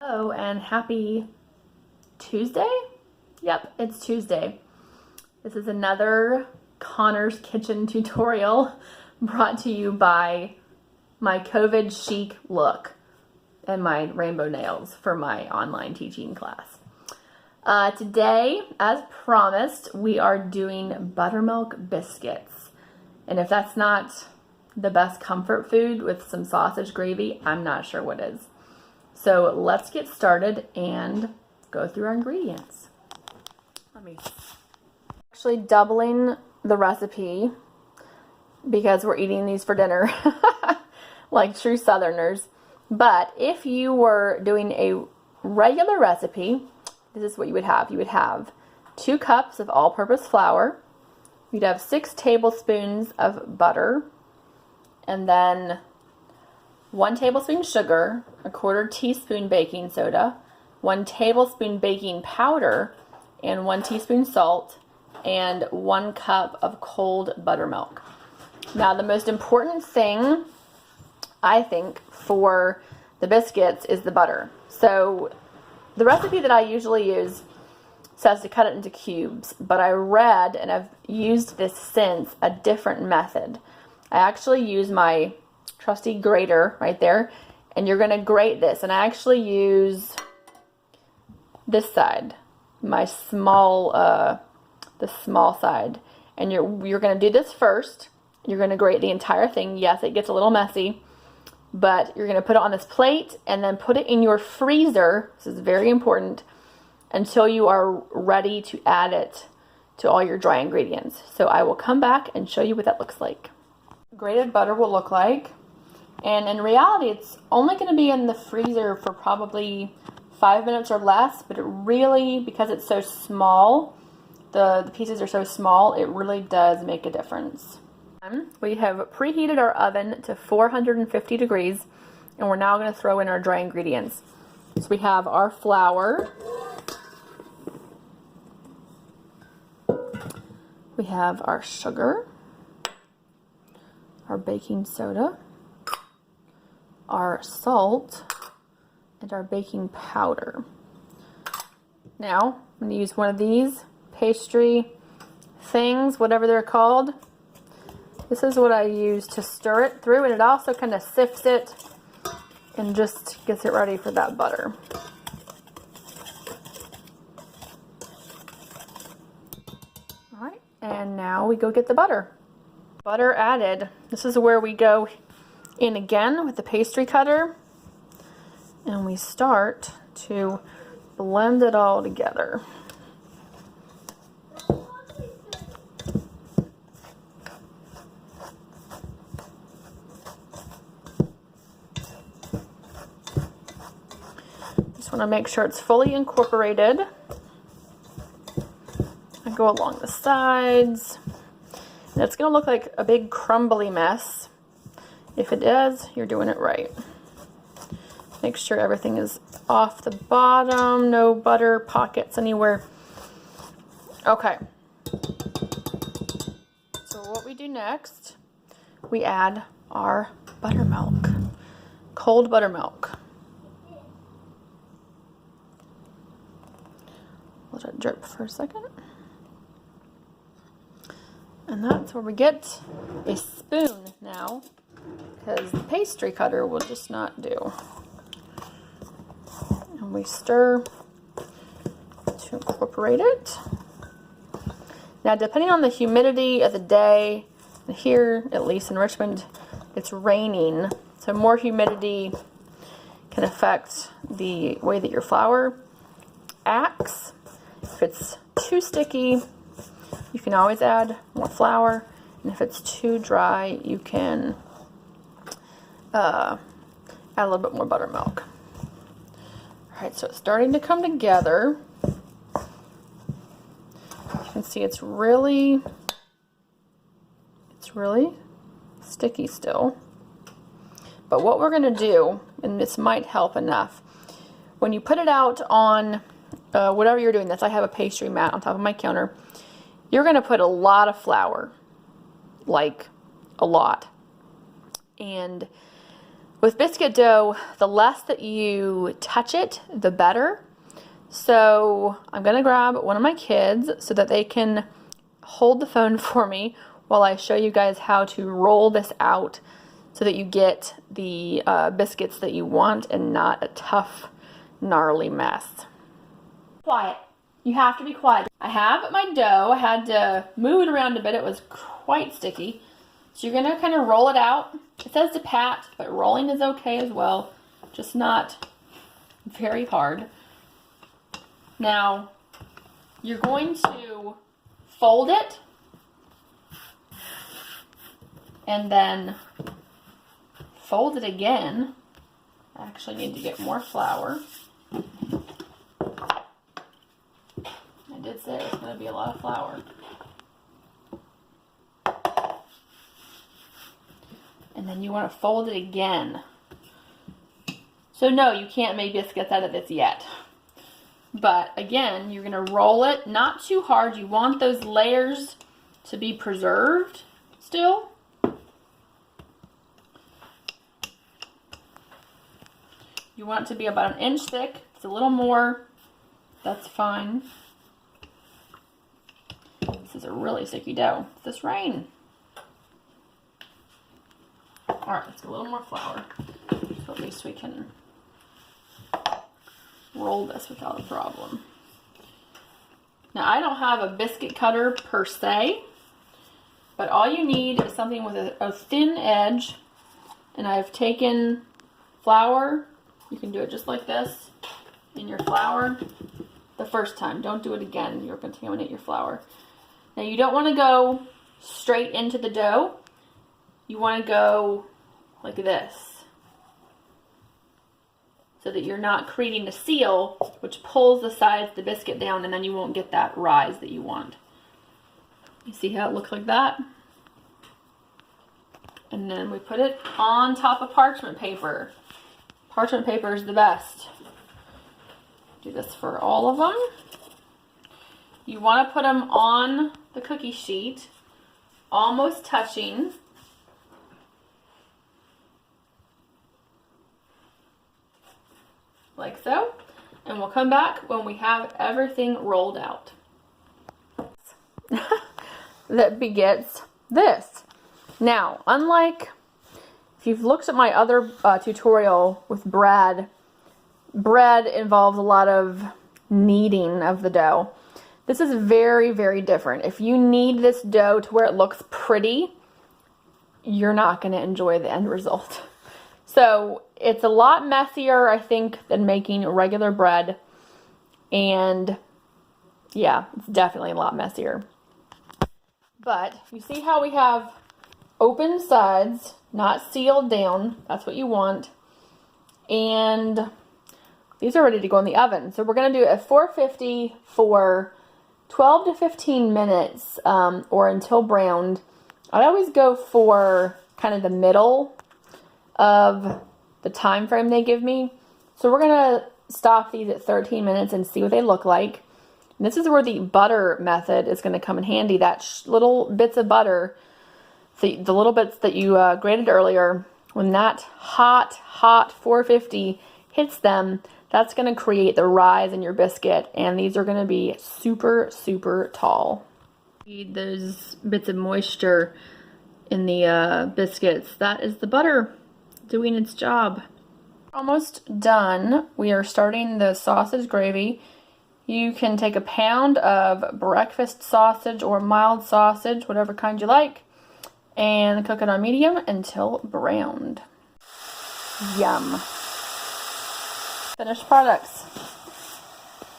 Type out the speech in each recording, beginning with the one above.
Hello and happy Tuesday? Yep, it's Tuesday. This is another Connor's Kitchen tutorial brought to you by my COVID chic look and my rainbow nails for my online teaching class. Today, as promised, we are doing buttermilk biscuits. And if that's not the best comfort food with some sausage gravy, I'm not sure what is. So let's get started and go through our ingredients. Actually doubling the recipe because we're eating these for dinner like true Southerners. But if you were doing a regular recipe, this is what you would have. You would have 2 cups of all-purpose flour. You'd have 6 tablespoons of butter, and then 1 tablespoon sugar, a 1/4 teaspoon baking soda, 1 tablespoon baking powder, and 1 teaspoon salt, and 1 cup of cold buttermilk. Now, the most important thing, I think, for the biscuits is the butter. So the recipe that I usually use says to cut it into cubes, but I read, and I've used this since, a different method. I actually use my trusty grater right there, and you're going to grate this, and I actually use this side, my small the small side, and you're going to do this first. You're going to grate the entire thing. Yes, it gets a little messy, but you're going to put it on this plate and then put it in your freezer. This is very important, until you are ready to add it to all your dry ingredients. So I will come back and show you what that looks like. Grated butter will look like. And in reality, it's only going to be in the freezer for probably 5 minutes or less, but it really, because it's so small, the pieces are so small, it really does make a difference. We have preheated our oven to 450 degrees, and we're now going to throw in our dry ingredients. So we have our flour, we have our sugar, our baking soda, our salt, and our baking powder. Now, I'm going to use one of these pastry things, whatever they're called. This is what I use to stir it through, and it also kind of sifts it and just gets it ready for that butter. All right, and now we go get the butter. Butter added. This is where we go in again with the pastry cutter, and we start to blend it all together. Just want to make sure it's fully incorporated. I go along the sides, and it's going to look like a big crumbly mess. If it is, you're doing it right. Make sure everything is off the bottom, no butter pockets anywhere. Okay. So what we do next, we add our buttermilk, cold buttermilk. Let it drip for a second. And that's where we get a spoon now, because the pastry cutter will just not do. And we stir to incorporate it. Now, depending on the humidity of the day, here, at least in Richmond, it's raining, so more humidity can affect the way that your flour acts. If it's too sticky, you can always add more flour, and if it's too dry, you can add a little bit more buttermilk. Alright, so it's starting to come together. You can see it's really sticky still. But what we're going to do, and this might help enough, when you put it out on whatever you're doing, I have a pastry mat on top of my counter, you're going to put a lot of flour, like a lot. And With biscuit dough, the less that you touch it, the better. So I'm gonna grab one of my kids so that they can hold the phone for me while I show you guys how to roll this out so that you get the biscuits that you want and not a tough, gnarly mess. Quiet. You have to be quiet. I have my dough. I had to move it around a bit. It was quite sticky. So you're gonna kind of roll it out. It says to pat, but rolling is okay as well. Just not very hard. Now, you're going to fold it and then fold it again. I actually need to get more flour. I did say it's going to be a lot of flour. And then you want to fold it again. So no, you can't make biscuits out of this yet. But again, you're going to roll it, not too hard. You want those layers to be preserved still. You want it to be about 1 inch thick. It's a little more, that's fine. This is a really sticky dough. Does this rain? Alright, let's get a little more flour. So at least we can roll this without a problem. Now I don't have a biscuit cutter per se, but all you need is something with a thin edge, and I've taken flour. You can do it just like this in your flour the first time. Don't do it again. You'll contaminate your flour. Now you don't want to go straight into the dough. You want to go like this, so that you're not creating a seal which pulls the sides of the biscuit down, and then you won't get that rise that you want. You see how it looks like that? And then we put it on top of parchment paper. Parchment paper is the best. Do this for all of them. You want to put them on the cookie sheet, almost touching. Like so. And we'll come back when we have everything rolled out. That begets this. Now, unlike if you've looked at my other tutorial with bread, bread involves a lot of kneading of the dough. This is very, very different. If you knead this dough to where it looks pretty, you're not going to enjoy the end result. So it's a lot messier, I think, than making regular bread. And yeah, it's definitely a lot messier. But you see how we have open sides, not sealed down. That's what you want. And these are ready to go in the oven. So we're going to do it at 450 for 12 to 15 minutes or until browned. I always go for kind of the middle of the time frame they give me. So we're going to stop these at 13 minutes and see what they look like. And this is where the butter method is going to come in handy. That little bits of butter, the little bits that you grated earlier, when that hot 450 hits them, that's going to create the rise in your biscuit, and these are going to be super, super tall. Need those bits of moisture in the biscuits. That is the butter doing its job. Almost done. We are starting the sausage gravy. You can take a pound of breakfast sausage or mild sausage, whatever kind you like, and cook it on medium until browned. Yum. Finished products.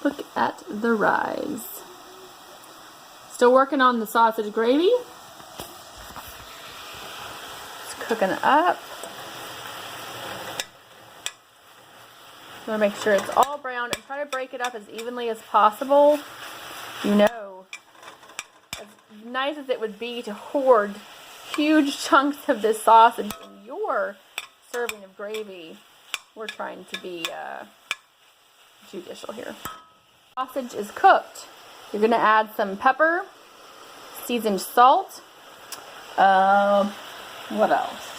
Look at the rise. Still working on the sausage gravy. It's cooking up. I'm going to make sure it's all brown and try to break it up as evenly as possible. You know, as nice as it would be to hoard huge chunks of this sausage in your serving of gravy, we're trying to be judicial here. Sausage is cooked. You're going to add some pepper, seasoned salt. What else?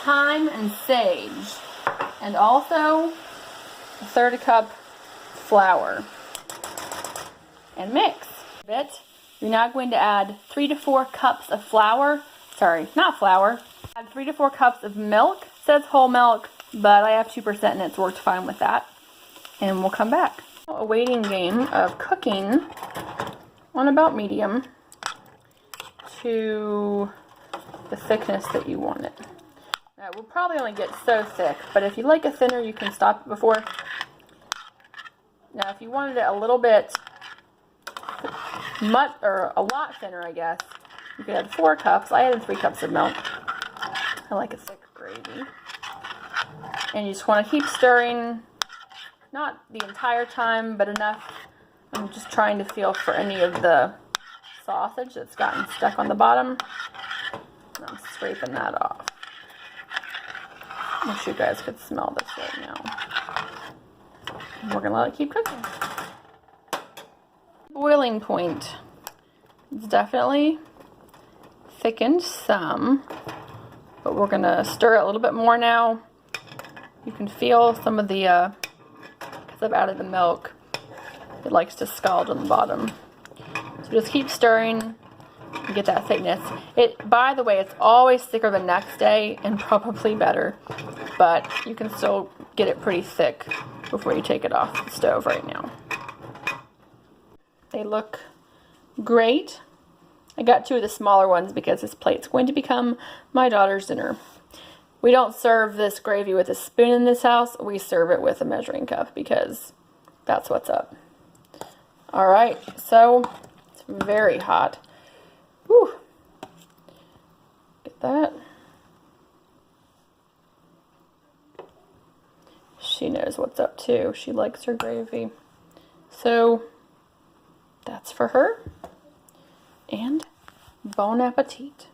thyme and sage, and also a 1/3 cup flour. And mix a bit. You're now going to add 3 to 4 cups of flour. Sorry, not flour. Add 3 to 4 cups of milk. It says whole milk, but I have 2% and it's worked fine with that. And we'll come back. A waiting game of cooking on about medium to the thickness that you want it. Now, we'll probably only get so thick, but if you like it thinner, you can stop it before. Now, if you wanted it a little bit or a lot thinner, I guess, you could add 4 cups. I added 3 cups of milk. I like a thick gravy. And you just want to keep stirring, not the entire time, but enough. I'm just trying to feel for any of the sausage that's gotten stuck on the bottom. I'm scraping that off. I wish you guys could smell this right now. We're going to let it keep cooking. Boiling point. It's definitely thickened some, but we're going to stir it a little bit more now. You can feel some of the, because I've added the milk, it likes to scald on the bottom. So just keep stirring and get that thickness. By the way, it's always thicker the next day and probably better, but you can still get it pretty thick before you take it off the stove right now. They look great. I got 2 of the smaller ones because this plate's going to become my daughter's dinner. We don't serve this gravy with a spoon in this house. We serve it with a measuring cup because that's what's up. All right, so it's very hot. Whew. Get that. She knows what's up too. She likes her gravy. So that's for her. And bon appetit.